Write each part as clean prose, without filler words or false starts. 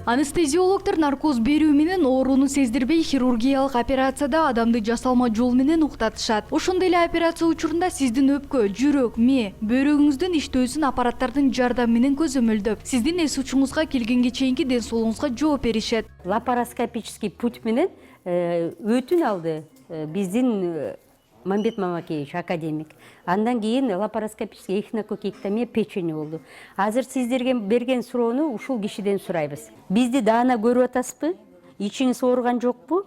Анестезиологдор наркоз берүү менен ооруну сездирбей хирургиялык операцияда адамды жасалма жол менен уктатышат. Ошондой эле операция учурунда сиздин өпкө, жүрөк, мээ, бөйрөгүңүздүн иштөөсүн аппараттардын жардамы менен көзөмөлдөп, сиздин эс учуңузга келгенге чейинки ден соолугуңузга жооп беришет. Лапароскопический путь менен өтүн алды биздин Мамбет Мамакеевич академик. Андан кийин лапароскопический эхинококектомия печени болду. Азыр сиздерге берген суроону ушул кишиден сурайбыз. Бизди даана көрүп атасызбы? Ичиңиз ооруган жокпу?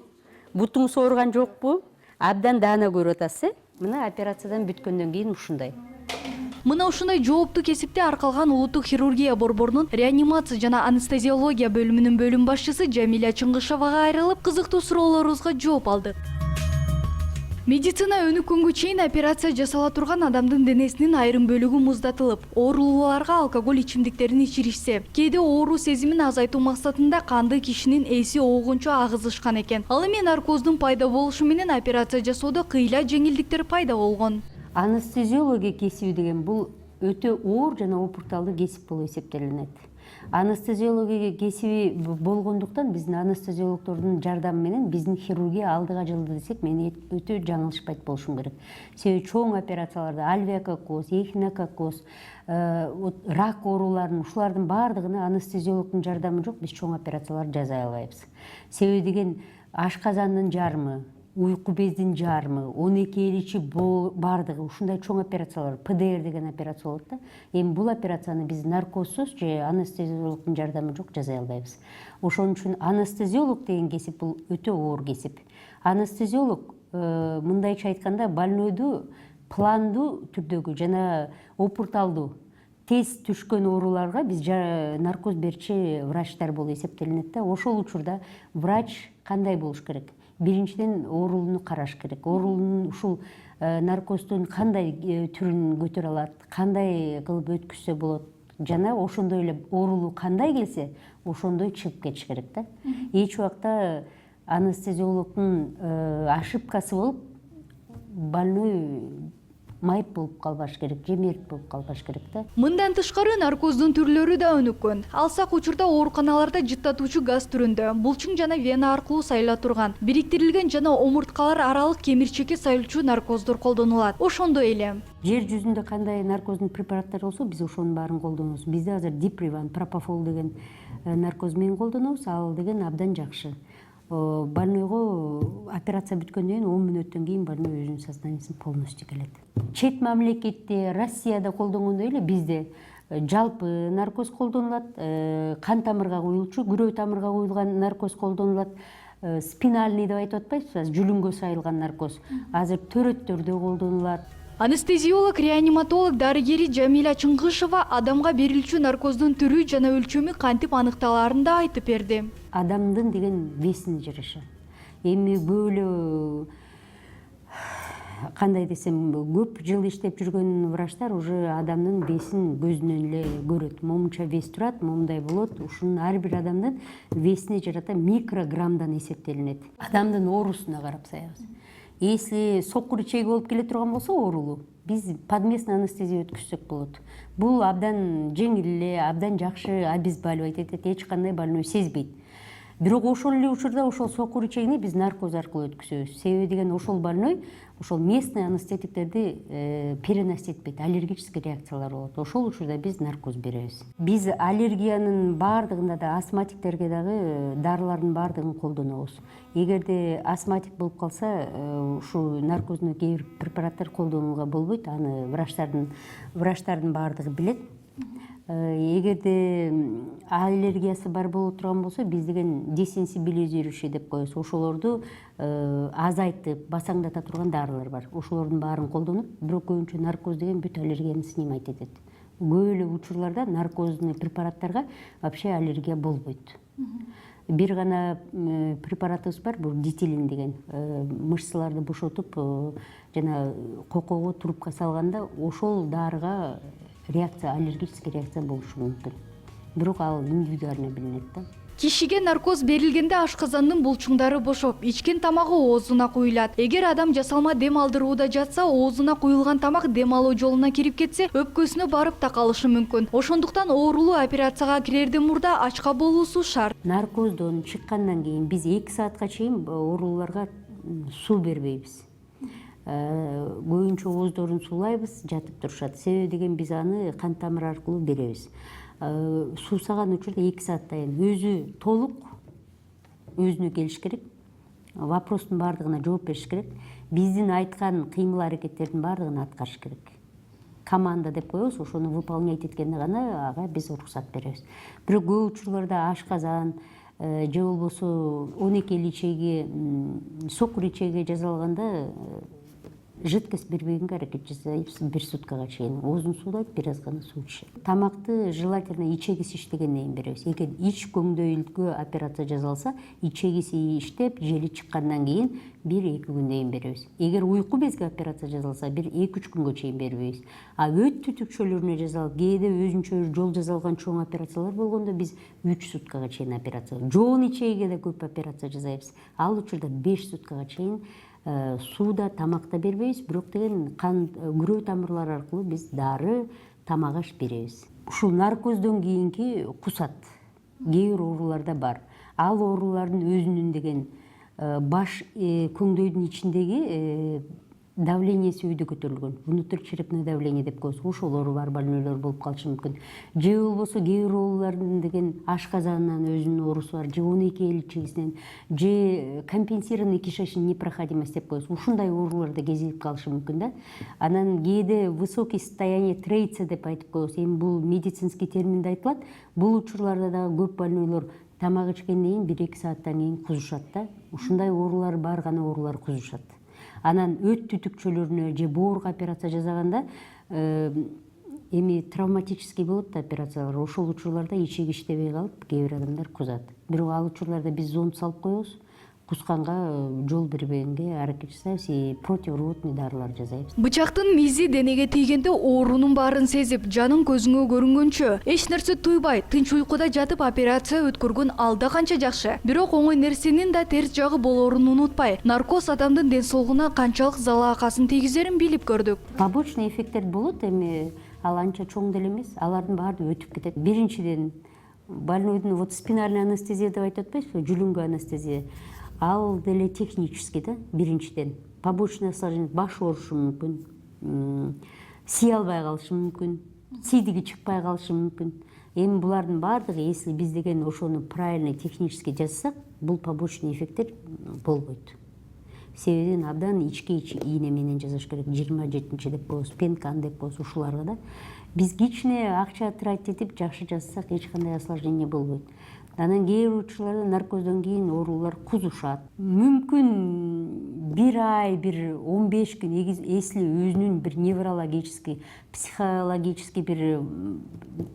Бутуңуз ооруган жокпу? Абдан даана көрүп атасыз. Мына операциядан бүткөндөн кийин ушундай. Мына ушундай жооптуу кесипте аркалган улуттук хирургия борборунун реанимация жана анестезиология бөлүмүнүн бөлүм башчысы Жамиля Чыңгышевага айрылып, кызыктуу суроолорубузга жооп алдык. Медицина өнүккөнгө чейин операция жасала турган адамдын денесинин айрым бөлүгү муздатылып, оорулууларга алкоголь ичимдиктерин ичиришсе, кээде оору сезимин азайтуу максатында канды кишинин эси оогунчу агызышкан экен. Ал эми наркоздун пайда болушу менен операция жасоодо кыйла жеңилдиктер пайда болгон. Анестезиология кесиби деген бул өтө оор жана опурталдуу кесип болуп эсептелинет. Анестезиология кесиби болгондуктан биздин анестезиологдордун жардамы менен биздин хирургия алдыга жылды десек, мен өтө жаңылышпайт болушум керек. Себеби чоң операцияларда альвеококкоз, эхинококкоз, рак ооруларын ушулардын баардыгына анестезиологдун жардамы жок, биз чоң операцияларды жасай албайбыз. Себеби деген ашказандын жарымы, уйку бездин жарымы, 12 эличи баардыгы ушундай чоң операциялар, ПДР деген операция болот да. Эми бул операцияны биз наркозсуз же анестезиологдун жардамы жок жасай албайбыз. Ошон үчүн анестезиолог деген кесип бул өтө оор кесип. Анестезиолог мындайча айтканда больнойду пландуу түрдөгү жана опурталдуу тез түшкөн ооруларга биз наркоз берчи врачтар болуп эсептелинет да. Ошол учурда врач кандай болуш керек? Биринчиден оорулууну караш керек. Оорулуунун ушул наркоздун кандай түрүн көтөрө алат, кандай кылып өткүзсө болот, жана ошондой эле оорулуу кандай келсе, ошондой чыгып кетиш керек да. Эч убакта анестезиологдун ошибкасы болуп, больной майып болуп калбаш керек, жемерт болуп калбаш керек да. Мындан тышкары наркоздун түрлөрү да өнүккөн. Алсак учурда ооруканаларда жыттатуучу газ түрүндө, булчуң жана вена аркылуу сайыла турган, бириктирилген жана омурткалар аралык кемирчекке сайылчу наркоздор колдонулат. Ошондой эле жер жүзүндө кандай наркоздун препараттары болсо, биз ошонун баарын колдонобуз. Бизде азыр диприван, пропофол деген наркоз менен колдонобуз, ал деген абдан жакшы. Больнойго операция бүткөндөн кийин 10 мүнөттөн кийин больной өзүнүн сознаниесин полностью келет. Чет мамлекетте, Россияда колдонгондой эле бизде жалпы наркоз колдонулат, кан тамырга куюлчу, күрөө тамырга куюлган наркоз колдонулат, спинальный деп айтып атпайсызбы, жүлүнгө сайылган наркоз. Азыр төрөттөрдө колдонулат. Анестезиолог, реаниматолог, дарыгери Жамиля Чыңгышева адамга берилчү наркоздун түрү жана өлчөмү кантип аныкталаарын да айтып берди. Адамдын деген весине жараша. Эми бөлө кандай десем, көп жыл иштеп жүргөн врачтар уже адамдын весин көзүнөн эле көрөт. Момунча вес турат, момундай болот. Ушунун ар бир адамдын весине жарата микрограммдан эсептелинет. Адамдын оорусуна карап саябыз. Если сокур ичеги болуп келе турган болсо оорулуу, биз подместный анестезия өткүзсөк болот. Бул абдан жеңил эле, абдан жакшы обезболивать этет, эч кандай больной сезбейт. Бирок ошол эле учурда ошол сокур ичегини биз наркоз аркылуу өткүзөбүз. Себеби деген ошол больной ошол местный анестетиктерди переносить этпейт, аллергический реакциялар болот. Ошол учурда биз наркоз беребиз. Биз аллергиянын баардыгында да, астматиктерге дагы дарылардын баардыгын колдонобуз. Эгерде астматик болуп калса, ушул наркоздун кээ бир препараттар колдонууга болбойт. Аны врачтардын баардыгы билет. Эгерде аллергиясы бар болуп турган болсо, биз деген десенсибилизирующий деп коебуз. Ошолорду азайтып, басаңдата турган дарылар бар. Ошолордун баарын колдонуп, бирок көбүнчө наркоз деген бүт аллергияны снимать этет. Көп эле учурларда наркоздун препараттарга вообще аллергия болбойт. Бир гана препаратыбыз бар, бул дитилин деген. Мышцаларды бошотуп, жана кокого трубка салганда, ошол дарыга аллергический реакция болушу мүмкүн. Бирок ал индивидуально билинет да. Кишиге наркоз берилгенде ашказандын булчуңдары бошоп, ичкен тамагы оозуна куюлат. Эгер адам жасалма дем алдырууда жатса, оозуна куюлган тамак дем алуу жолуна кирип кетсе, өпкөсүнө барып такалышы мүмкүн. Ошондуктан оорулуу операцияга кирерден мурда ачка болуусу шарт. Наркоздон чыккандан кийин биз 2 саатка чейин ооруларга суу бербейбиз. Көбүнчө ооздорун суулайбыз, жатып турушат. Себеби деген биз аны кан тамыр аркылуу беребиз. Суусаган учурда 2 сааттан өзү толук өзүнө келиш керек. Вопростун бардыгына жооп бериш керек. Биздин айткан кыймыл аракеттердин бардыгын аткарыш керек. Команда деп коебуз, ошону выполнять эткенде гана ага биз уруксат беребиз. Бирок көп учурларда ашказан же болбосо 12 ичеги, сокур ичеги жасалганда жидкость бербегенге аракет жасайбыз 1 суткага чейин. Оозун суулайт, бир аз гана суу ичет. Тамакты желательно ичегиси иштегенден кийин беребиз. Эгер ич көңдөйүлгө операция жасалса, ичегиси иштеп, жели чыккандан кийин 1-2 күндөн кийин беребиз. Эгер уйку безге операция жасалса, 1-2-3 күнгө чейин бербейбиз. Өт түтүкчөлөрүнө жасалып, кээде өзүнчө жол жасалган чоң операциялар болгондо биз 3 суткага чейин операция. Жоон ичегиге да көп операция жасайбыз. Ал учурда 5 суткага чейин сууда, тамакта бербейбиз, бирок деген кан күрөө тамырлары аркылуу биз дары, тамак аш беребиз. Ушул наркоздон кийинки кусат. Кээ бир ооруларда бар. Ал оорулардын өзүнүн деген баш көңдөйдүн ичиндеги давлениеси өйдө көтөрүлгөн. Внутричерепное давление деп коебуз. Ошол оору бар больнойлор болуп калышы мүмкүн. Же болбосо кээ бир оорулардын деген ашказанынан өзүнүн оорусу бар, же 12 ичегисинен, же компенсированный кишечная непроходимость деп коебуз. Ушундай ооруларда кезигип калышы мүмкүн да. Анан кээде высокий состояние трейца деп айтып коебуз. Эми бул медицинский терминде айтылат. Бул учурларда дагы көп больнойлор тамак ичкенден кийин 1-2 сааттан кийин кузушат да. Ушундай оорулар бар гана оорулар кузушат. Анан өт түтүкчөлөрүнө же боорго операция жасаганда эми травматический болот да операциялар. Ошол учурларда ичеги иштебей калып, кээ бир адамдар кузат. Бирок ал учурларда биз зонд салып коебуз. Кусканга жол бербегенге аракет жасайбыз и противорвотный дарылар жасайбыз. Бычактын мизи денеге тийгенде оорунун баарын сезип, жанын көзүңө көрүнгөнчө, эч нерсе туйбай, тынч уйкуда жатып операция өткөргөн алда канча жакшы. Бирок оңой нерсенин да терс жагы болоорун унутпай, наркоз адамдын ден соолугуна канчалык залаакасын тийгизерин билип көрдүк. Побочный эффекттер болот, эми ал анча чоң деле эмес, алардын баары өтүп кетет. Биринчиден больнойдун вот спинальный анестезия деп айтып атпайсызбы, жүлүнгө анестезия. Ал деле технический да, биринчиден. Побочный осложнение, баш оорушу мүмкүн, сий албай калышы мүмкүн, сийдиги чыкпай калышы мүмкүн. Эми булардын баардыгы, если биз деген ошону правильно технически жасасак, бул побочный эффекттер болбойт. Себебин абдан ички ийне менен жасаш керек. 27 деп коебуз, пенкан деп коебуз, ушуларга да. Биз кичине акча тратитип жакшы жасасак, эч кандай осложнение болбойт. Анан кээ бир учурларда наркоздон кийин оорулар кузушат. Мүмкүн 1 ай, 15 күн, если өзүнүн бир неврологический, психологический бир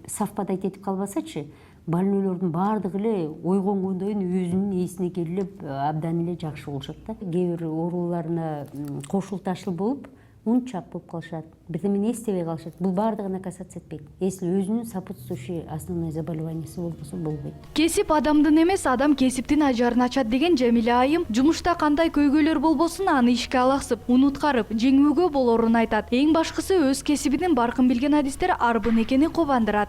совпадать этип калбасачы, больнойлордун баардыгы эле ойгонгондон өзүнүн эсине келип, абдан эле жакшы болушат да. Кээ бир ооруларына кошулташыл болуп, унчак болуп калышат, бирдемени эстебей калышат. Бул баардыгына касаться этпейт. Если өзүнүн сопутствующий основной заболеваниясы болбосо болбойт. Кесип адамдын эмес, адам кесиптин ажарын ачат деген Жамиля айым жумушта кандай көйгөйлөр болбосун аны ишке алаксып, унуткарып, жеңүүгө болорун айтат. Эң башкысы өз кесибинин баркын билген адистер арбын экени кубандырат.